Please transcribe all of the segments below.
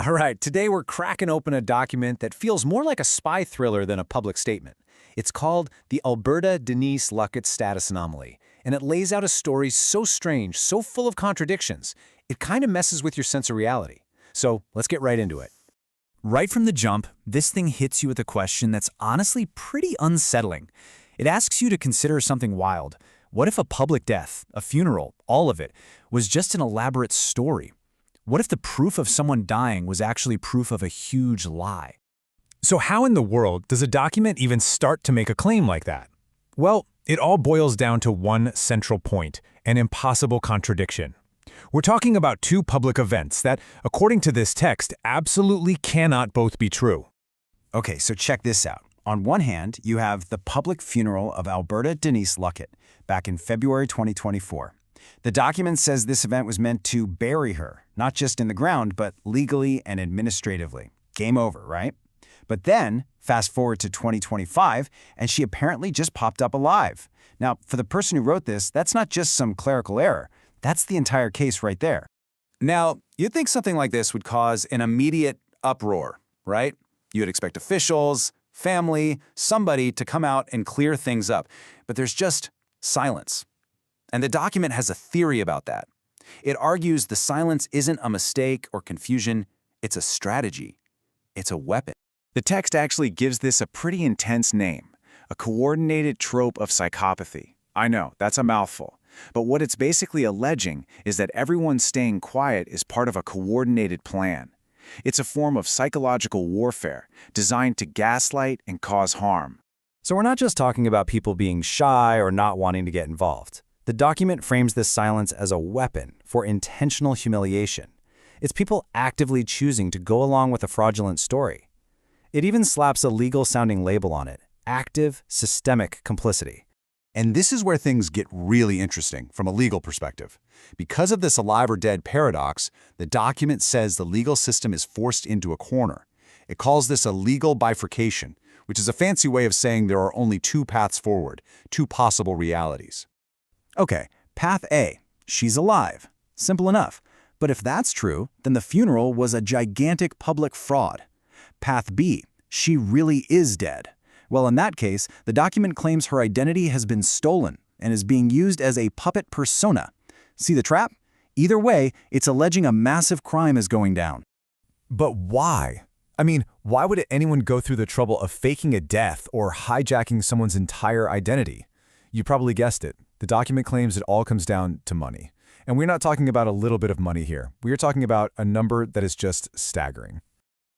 All right, today we're cracking open a document that feels more like a spy thriller than a public statement. It's called the Alberta Denise Luckett Status Anomaly, and it lays out a story so strange, so full of contradictions, it kind of messes with your sense of reality. So let's get right into it. Right from the jump, this thing hits you with a question that's honestly pretty unsettling. It asks you to consider something wild. What if a public death, a funeral, all of it, was just an elaborate story? What if the proof of someone dying was actually proof of a huge lie? So how in the world does a document even start to make a claim like that? Well, it all boils down to one central point, an impossible contradiction. We're talking about two public events that, according to this text, absolutely cannot both be true. Okay, so check this out. On one hand, you have the public funeral of Alberta Denise Luckett back in February 2024. The document says this event was meant to bury her, not just in the ground, but legally and administratively. Game over, right? But then, fast forward to 2025, and she apparently just popped up alive. Now, for the person who wrote this, that's not just some clerical error. That's the entire case right there. Now, you'd think something like this would cause an immediate uproar, right? You'd expect officials, family, somebody to come out and clear things up. But there's just silence. And the document has a theory about that. It argues the silence isn't a mistake or confusion, it's a strategy. It's a weapon. The text actually gives this a pretty intense name, a coordinated trope of psychopathy. I know, that's a mouthful. But what it's basically alleging is that everyone staying quiet is part of a coordinated plan. It's a form of psychological warfare designed to gaslight and cause harm. So we're not just talking about people being shy or not wanting to get involved. The document frames this silence as a weapon for intentional humiliation. It's people actively choosing to go along with a fraudulent story. It even slaps a legal-sounding label on it, active, systemic complicity. And this is where things get really interesting from a legal perspective. Because of this alive or dead paradox, the document says the legal system is forced into a corner. It calls this a legal bifurcation, which is a fancy way of saying there are only two paths forward, two possible realities. Okay, path A, she's alive. Simple enough. But if that's true, then the funeral was a gigantic public fraud. Path B, she really is dead. Well, in that case, the document claims her identity has been stolen and is being used as a puppet persona. See the trap? Either way, it's alleging a massive crime is going down. But why? I mean, why would anyone go through the trouble of faking a death or hijacking someone's entire identity? You probably guessed it. The document claims it all comes down to money. And we're not talking about a little bit of money here. We are talking about a number that is just staggering.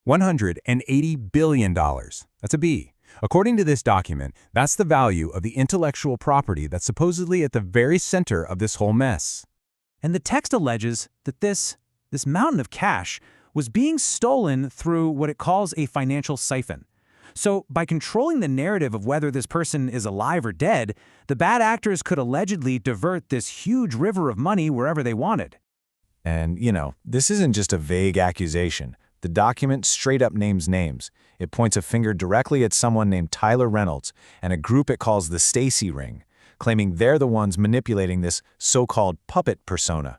$180 billion. That's a B. According to this document, that's the value of the intellectual property that's supposedly at the very center of this whole mess. And the text alleges that this mountain of cash was being stolen through what it calls a financial siphon. So by controlling the narrative of whether this person is alive or dead, the bad actors could allegedly divert this huge river of money wherever they wanted. And, this isn't just a vague accusation. The document straight up names names. It points a finger directly at someone named Tyler Reynolds and a group it calls the Stacy Ring, claiming they're the ones manipulating this so-called puppet persona.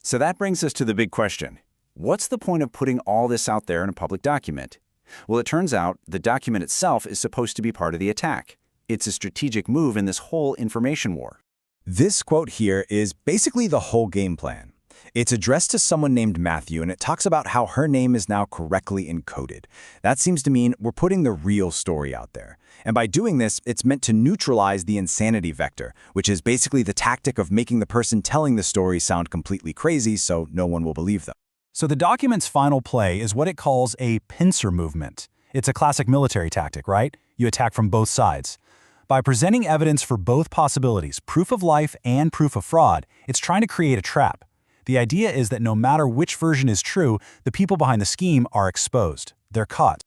So that brings us to the big question. What's the point of putting all this out there in a public document? Well, it turns out the document itself is supposed to be part of the attack. It's a strategic move in this whole information war. This quote here is basically the whole game plan. It's addressed to someone named Matthew, and it talks about how her name is now correctly encoded. That seems to mean we're putting the real story out there. And by doing this, it's meant to neutralize the insanity vector, which is basically the tactic of making the person telling the story sound completely crazy so no one will believe them. So the document's final play is what it calls a pincer movement. It's a classic military tactic, right? You attack from both sides. By presenting evidence for both possibilities, proof of life and proof of fraud, it's trying to create a trap. The idea is that no matter which version is true, the people behind the scheme are exposed. They're caught.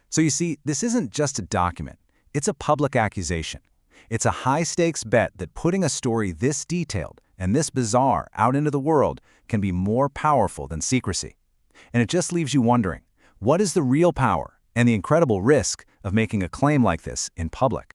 So you see, this isn't just a document. It's a public accusation. It's a high-stakes bet that putting a story this detailed and this bizarre out into the world can be more powerful than secrecy. And it just leaves you wondering, what is the real power and the incredible risk of making a claim like this in public?